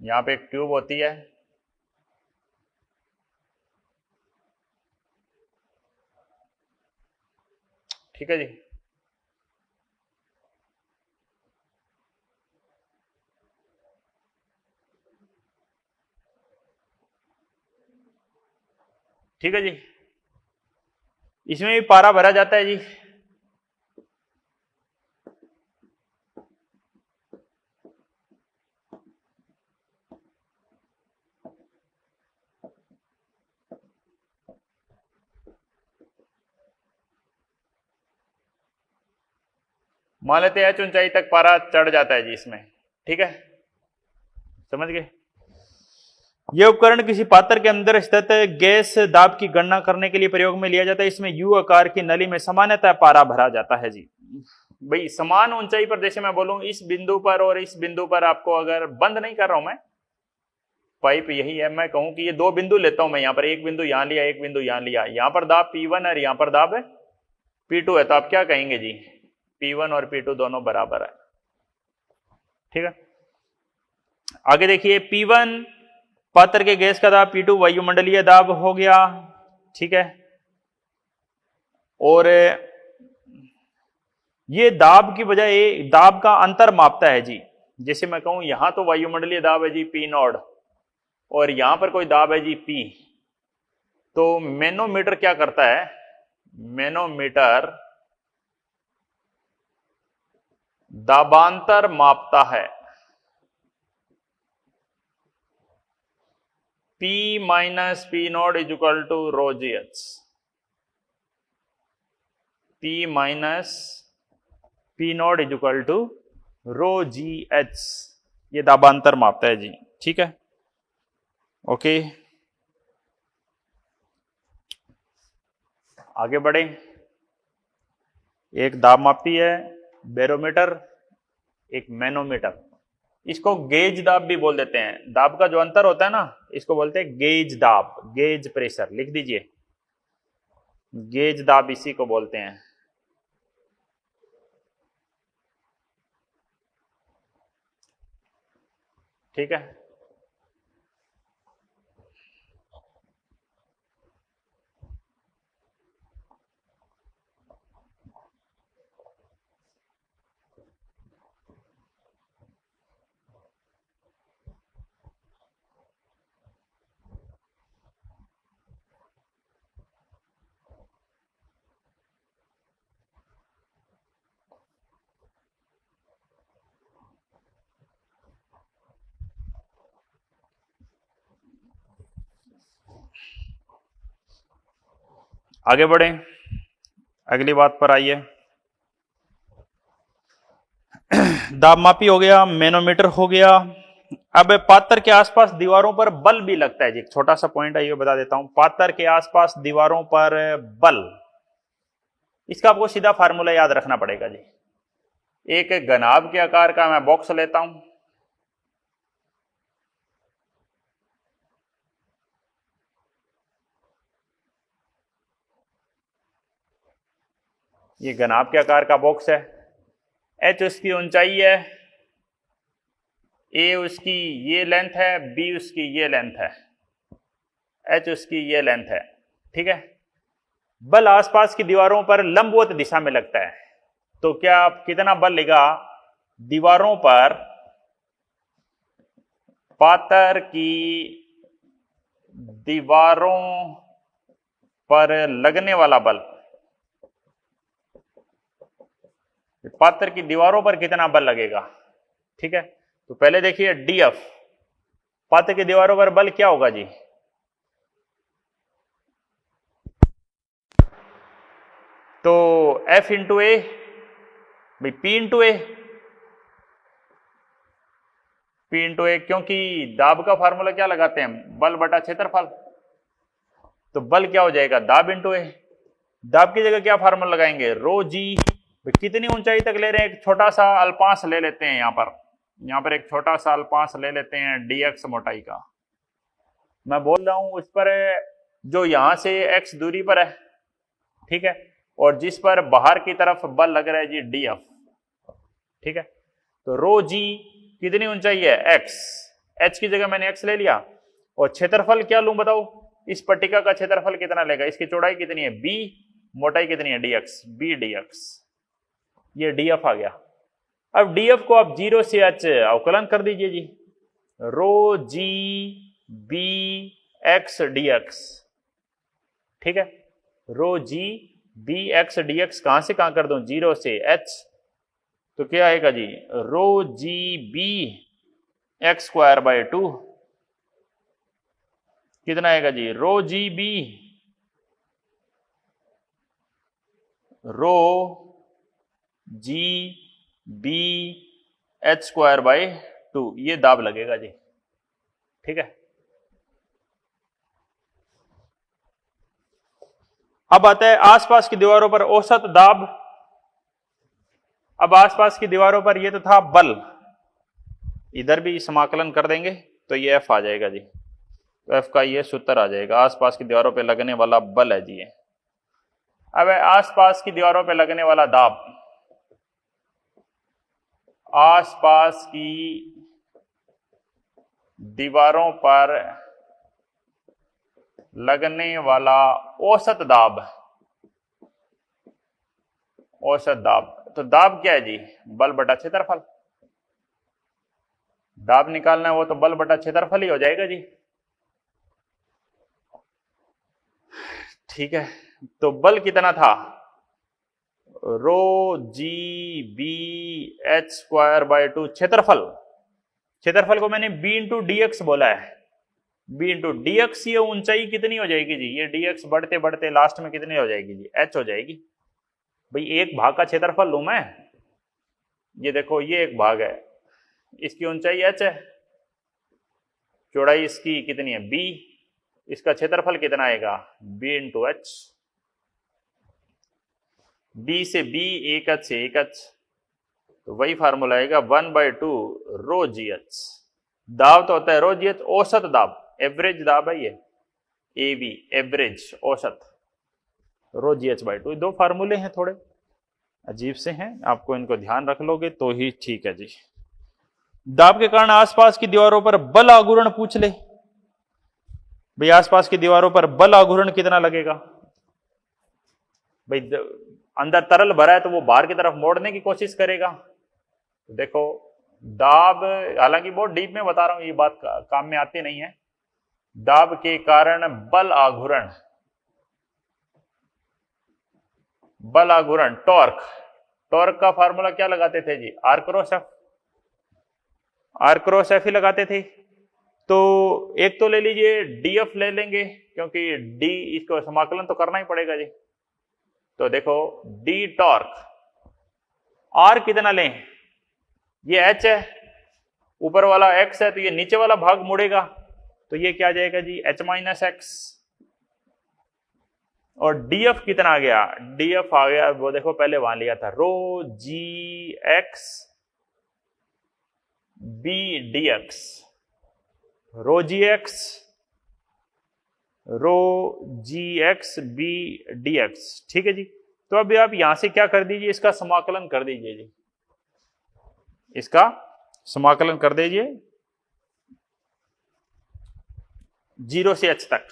यहां पे एक ट्यूब होती है, ठीक है जी। ठीक है जी। इसमें भी पारा भरा जाता है जी। मान लेते हैं ऊंचाई तक पारा चढ़ जाता है जी इसमें। ठीक है, समझ गए। यह उपकरण किसी पात्र के अंदर स्थित गैस दाब की गणना करने के लिए प्रयोग में लिया जाता है। इसमें यू आकार की नली में सामान्यतः पारा भरा जाता है जी। भाई समान ऊंचाई पर, जैसे मैं बोलूं इस बिंदु पर और इस बिंदु पर, आपको अगर बंद नहीं कर रहा हूं मैं पाइप, यही है, मैं कहूं कि ये 2 बिंदु लेता हूं मैं, यहां पर एक बिंदु यहां लिया, एक बिंदु यहां लिया, यहां पर दाब P1 और यहां पर दाब P2 है, तो आप क्या कहेंगे जी, P1 और P2 दोनों बराबर है। ठीक है, आगे देखिए, P1 पात्र के गैस का दाब, P2 वायुमंडलीय दाब हो गया। ठीक है, और ये दाब की बजाय दाब का अंतर मापता है जी। जैसे मैं कहूं यहां तो वायुमंडलीय दाब है जी P0 और यहां पर कोई दाब है जी P, तो मैनोमीटर क्या करता है, मैनोमीटर दाबांतर मापता है। P minus P0 is equal to rho ji h, P minus P0 is equal to rho ji h, ये दाबांतर मापता है जी। ठीक है, ओके, आगे बढ़े। एक दाब मापी है बैरोमीटर, एक मैनोमीटर, इसको गेज दाब भी बोल देते हैं। दाब का जो अंतर होता है ना, इसको बोलते हैं गेज दाब, गेज प्रेशर, लिख दीजिए, गेज दाब इसी को बोलते हैं। ठीक है, आगे बढ़े, अगली बात पर आइए। दाब मापी हो गया, मैनोमीटर हो गया। अब पात्र के आसपास दीवारों पर बल भी लगता है जी। एक छोटा सा पॉइंट है, ये बता देता हूं, पात्र के आसपास दीवारों पर बल, इसका आपको सीधा फार्मूला याद रखना पड़ेगा जी। एक घनाभ के आकार का मैं बॉक्स लेता हूं, ये घनाभ के आकार का बॉक्स है, h उसकी ऊंचाई है, ए उसकी ये लेंथ है, बी उसकी ये लेंथ है, एच उसकी ये लेंथ है, ठीक है। बल आसपास की दीवारों पर लंबवत दिशा में लगता है, तो क्या कितना बल लेगा दीवारों पर, पातर की दीवारों पर लगने वाला बल, पातर की दीवारों पर कितना बल लगेगा, ठीक है। तो पहले देखिए डीएफ, पातर की दीवारों पर बल क्या होगा जी, तो F इंटू ए, भाई P इंटू ए, P इंटू ए, क्योंकि दाब का फार्मूला क्या लगाते हैं, बल बटा क्षेत्रफल, तो बल क्या हो जाएगा दाब इंटू ए। दाब की जगह क्या फार्मूला लगाएंगे, रो जी, कितनी ऊंचाई तक ले रहे हैं, एक छोटा सा अल्पांश ले लेते हैं, यहां पर एक छोटा सा अल्पांश ले लेते हैं dx मोटाई का, मैं बोल रहा हूं उस पर जो यहां से x दूरी पर है, ठीक है, और जिस पर बाहर की तरफ बल लग रहा है जी df, ठीक है। तो रो जी कितनी ऊंचाई है x, h की जगह मैंने x ले लिया, और क्षेत्रफल क्या लूं बताओ, इस पट्टिका का क्षेत्रफल कितना लेगा, इसकी चौड़ाई कितनी है b, मोटाई कितनी है dx, b dx, ये df आ गया। अब df को आप 0 से h अवकलन कर दीजिए जी, rho G B x dx, ठीक है। रो जी बी एक्स dx कहां से कहां कर दूं, 0 से h, तो क्या आएगा जी, rho G B X square by 2, कितना आएगा जी, rho G B, rho G B H square by 2, ये दाब लगेगा जी, ठीक है। अब आता है आसपास की दीवारों पर औसत दाब। अब आसपास की दीवारों पर ये तो था बल, इधर भी समाकलन कर देंगे तो ये एफ आ जाएगा जी, तो एफ का ये सूत्र आ जाएगा, आसपास की दीवारों पे लगने वाला बल है जी ये। अब आसपास की दीवारों पे लगने वाला दाब, आसपास की दीवारों पर लगने वाला औसत दाब, औसत दाब, तो दाब क्या है जी, बल बटा क्षेत्रफल, दाब निकालना है वो तो बल बटा क्षेत्रफल ही हो जाएगा जी, ठीक है। तो बल कितना था, rho G B H square by 2, क्षेत्रफल, क्षेत्रफल को मैंने b इंटू डी एक्स बोला है, b इंटू डी एक्स, ये ऊंचाई कितनी हो जाएगी जी, ये dx बढ़ते बढ़ते लास्ट में कितनी हो जाएगी जी, h हो जाएगी। भाई एक भाग का क्षेत्रफल लूं मैं, ये देखो ये एक भाग है, इसकी ऊंचाई h है, चौड़ाई इसकी कितनी है b, इसका क्षेत्रफल कितना आएगा b इंटू एच, b से b एक h से एक h, तो वही फार्मूला आएगा 1/2 रो जी एच। दाब तो होता है रो जी एच, औसत दाब, एवरेज दाब है ये, ए बी एवरेज औसत, रो जी एच बाई 2, दो फार्मूले हैं थोड़े अजीब से हैं, आपको इनको ध्यान रख लोगे तो ही ठीक है जी। दाब के कारण आसपास की दीवारों पर बल आघूर्ण पूछ ले, भाई आसपास की दीवारों पर बल आघूर्ण कितना लगेगा, भाई अंदर तरल भरा है तो वो बाहर की तरफ मोड़ने की कोशिश करेगा, देखो दाब, हालांकि बहुत डीप में बता रहा हूं, ये बात काम में आती नहीं है, दाब के कारण बल आघूर्ण, बल आघूर्ण टॉर्क, टॉर्क का फार्मूला क्या लगाते थे जी, R cross F, R cross F ही लगाते थे। तो एक तो ले लीजिए डीएफ ले लेंगे, क्योंकि डी इसको समाकलन तो करना ही पड़ेगा जी, तो देखो डी टॉर्क, आर कितना लें, ये एच है, ऊपर वाला एक्स है, तो ये नीचे वाला भाग मुड़ेगा, तो ये क्या आ जाएगा जी एच माइनस एक्स, और डीएफ कितना आ गया, डीएफ आ गया वो देखो पहले वहां लिया था, रो जी एक्स बी डी एक्स, रो जी एक्स, रो जी एक्स बी डी एक्स, ठीक है जी। तो अभी आप यहां से क्या कर दीजिए, इसका समाकलन कर दीजिए जी, इसका समाकलन कर दीजिए 0 से h तक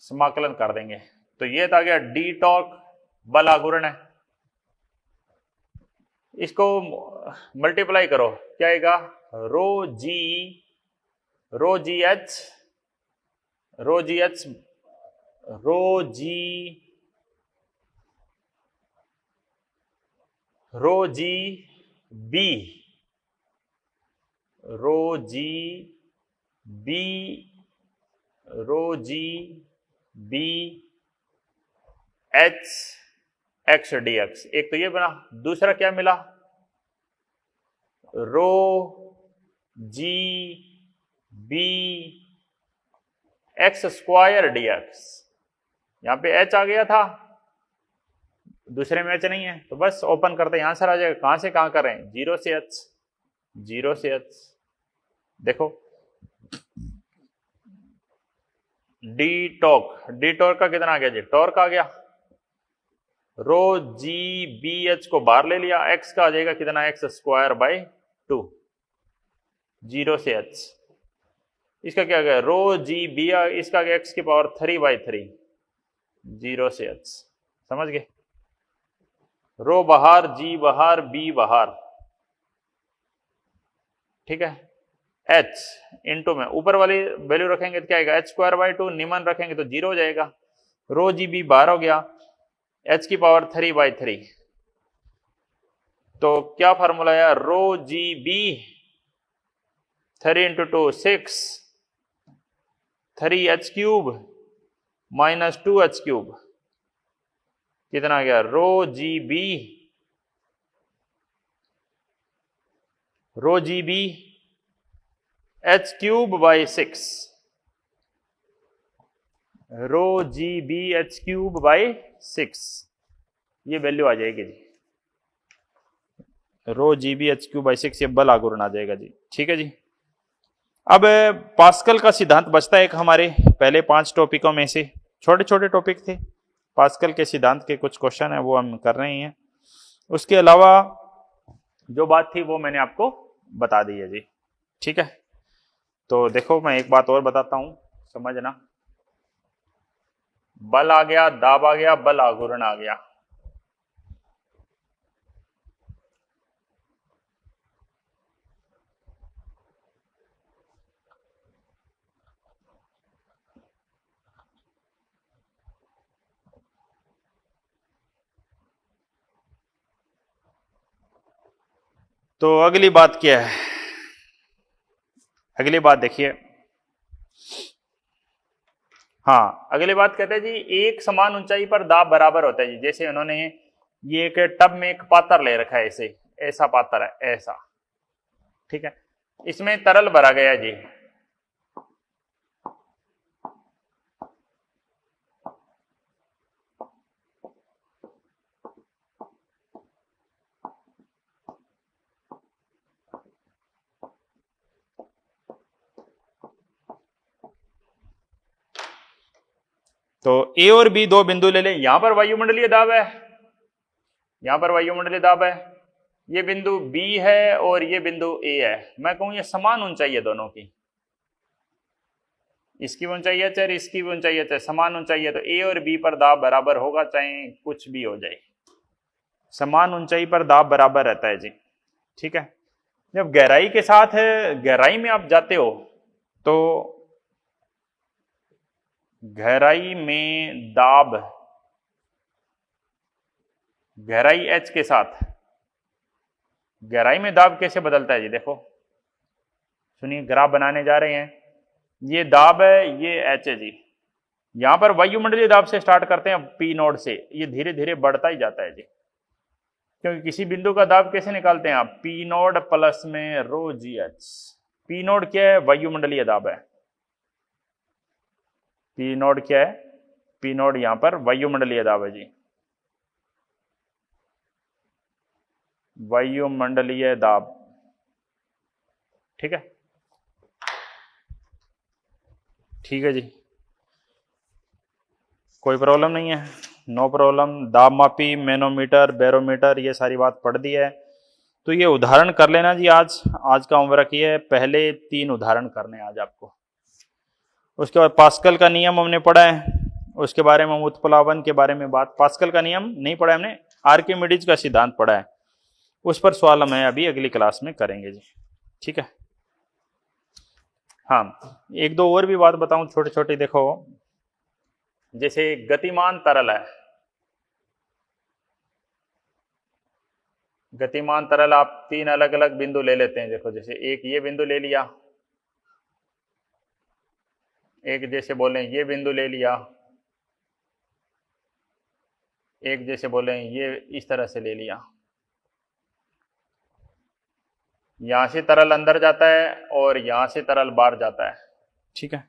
समाकलन कर देंगे। तो ये तो आ गया डी टॉर्क, बल आघूर्ण है। इसको मल्टीप्लाई करो, क्या आएगा, रो जी H rho G B H X D X. एक तो ये बना, दूसरा क्या मिला, rho G B X square D X. यहां पे एच आ गया था, दूसरे में एच नहीं है, तो बस ओपन करते हैं, यहां से आ जाएगा। कहां से कहां करें, 0 से एच, 0 से एच। देखो डी टॉर्क का कितना आ गया जी, टॉर्क आ गया, रो जी बी एच को बाहर ले लिया, एक्स का आ जाएगा कितना, एक्स स्क्वायर बाय 2, 0 से एच। इसका क्या गया, रो जी बी, इसका गया एक्स की पावर 3/3, 0 से एच। समझ गए, रो बाहर, जी बाहर, बी बाहर, ठीक है। एच इंटू में ऊपर वाली वैल्यू रखेंगे तो क्या आएगा, एच स्क्वायर बाय 2, निमन रखेंगे तो 0 हो जाएगा, रो जी बी बाहर हो गया, एच की पावर 3/3। तो क्या फार्मूला है, रो G B 3 × 2 6, 3h³ minus 2h³, कितना आ गया, रो जी बी h³/6, रो जी बी h³/6, ये वैल्यू आ जाएगी जी, रो जी बी h³/6, ये बल आघूर्ण आ जाएगा जी। ठीक है जी। अब पास्कल का सिद्धांत बचता है एक हमारे पहले 5 टॉपिकों में से, छोटे छोटे टॉपिक थे, पास्कल के सिद्धांत के कुछ क्वेश्चन है वो हम कर रहे हैं। उसके अलावा जो बात थी वो मैंने आपको बता दी है जी। ठीक है, तो देखो मैं एक बात और बताता हूं, समझना। बल आ गया, दाब आ गया, बल आघूर्ण आ गया। तो अगली बात क्या है, अगली बात देखिए। हाँ, अगली बात कहते हैं जी, एक समान ऊंचाई पर दाब बराबर होता है जी। जैसे उन्होंने ये एक टब में एक पात्र ले रखा है, ऐसे ऐसा पात्र है, ऐसा, ठीक है, इसमें तरल भरा गया जी। तो ए और बी दो बिंदु ले लें, यहां पर वायुमंडलीय दाब है, यहां पर वायुमंडलीय दाब है, ये बिंदु बी है और ये बिंदु ए है। मैं कहूं ये समान ऊंचाई है दोनों की, इसकी ऊंचाई है चाहे इसकी भी ऊंचाई है, चाहे समान ऊंचाई है, तो ए और बी पर दाब बराबर होगा, चाहे कुछ भी हो जाए, समान ऊंचाई पर दाब बराबर रहता है जी। ठीक है, जब गहराई के साथ गहराई में आप जाते हो तो गहराई में दाब, गहराई h के साथ गहराई में दाब कैसे बदलता है जी, देखो सुनिए, ग्राफ बनाने जा रहे हैं। ये दाब है, ये h है जी। यहां पर वायुमंडलीय दाब से स्टार्ट करते हैं P नोड से, ये धीरे धीरे बढ़ता ही जाता है जी, क्योंकि किसी बिंदु का दाब कैसे निकालते हैं आप, P नोड प्लस में रो जी एच। P नोड क्या है, वायुमंडलीय दाब है। P नोड क्या है, P नोड यहां पर वायुमंडलीय दाब है जी, वायुमंडलीय दाब। ठीक है, ठीक है जी, कोई प्रॉब्लम नहीं है, नो प्रॉब्लम। दाब मापी, मैनोमीटर, बैरोमीटर, ये सारी बात पढ़ दी है। तो ये उदाहरण कर लेना जी। आज का होमवर्क ये है, पहले 3 उदाहरण करने हैं आज आपको। उसके बाद पास्कल का नियम हमने पढ़ा है, उसके बारे में उत्प्लावन के बारे में बात। पास्कल का नियम नहीं पढ़ा हमने, आर्किमिडीज का सिद्धांत पढ़ा है, उस पर सवाल हम अभी अगली क्लास में करेंगे जी। ठीक है। हाँ, एक दो और भी बात बताऊं छोटी छोटी। देखो, जैसे गतिमान तरल है, गतिमान तरल आप 3 अलग अलग बिंदु ले लेते हैं। देखो, जैसे एक ये बिंदु ले लिया, एक जैसे बोले ये बिंदु ले लिया, एक जैसे बोले ये इस तरह से ले लिया। यहां से तरल अंदर जाता है और यहां से तरल बाहर जाता है। ठीक है।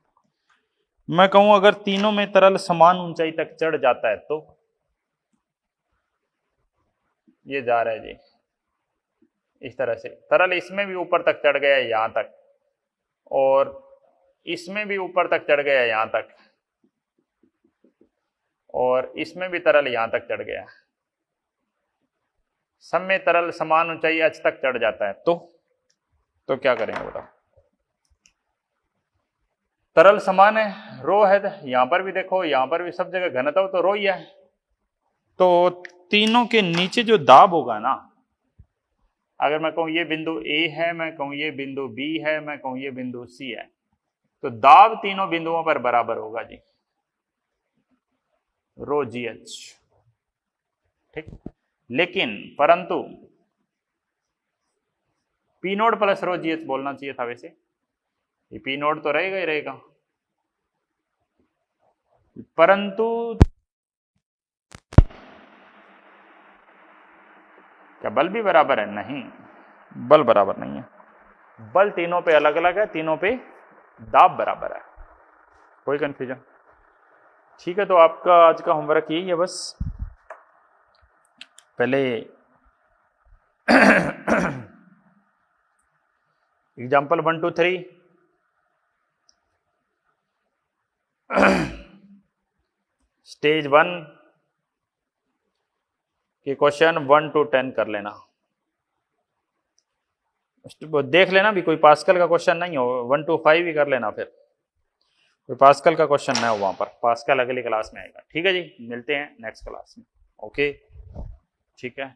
मैं कहूं अगर तीनों में तरल समान ऊंचाई तक चढ़ जाता है तो ये जा रहा है जी इस तरह से। तरल इसमें भी ऊपर तक चढ़ गया है यहां तक, और इसमें भी ऊपर तक चढ़ गया है यहां तक, और इसमें भी तरल यहां तक चढ़ गया है। सब में तरल समान ऊंचाई h तक चढ़ जाता है तो क्या करेंगे बताओ? तरल समान है, रो है। यहां पर भी देखो, यहां पर भी सब जगह घनत्व तो रो ही है। तो तीनों के नीचे जो दाब होगा ना, अगर मैं कहूं ये बिंदु A है, मैं कहूं ये बिंदु B है, मैं कहूं ये बिंदु C है, तो दाब तीनों बिंदुओं पर बराबर होगा जी, रो जी एच। ठीक। लेकिन परंतु पी नोड प्लस रो जी एच बोलना चाहिए था वैसे। ये पी नोड तो रहेगा ही रहेगा, परंतु क्या बल भी बराबर है? नहीं, बल बराबर नहीं है। बल तीनों पे अलग अलग है, तीनों पे दाब बराबर है। कोई कंफ्यूजन? ठीक है। तो आपका आज का होमवर्क यही है बस। पहले एग्जाम्पल 1 2 3 स्टेज 1 के क्वेश्चन 1 to 10 कर लेना। देख लेना भी कोई पास्कल का क्वेश्चन नहीं हो, 1 to 5 ही कर लेना। फिर कोई पास्कल का क्वेश्चन ना हो वहां पर, पास्कल अगली क्लास में आएगा। ठीक है जी, मिलते हैं नेक्स्ट क्लास में। ओके, ठीक है।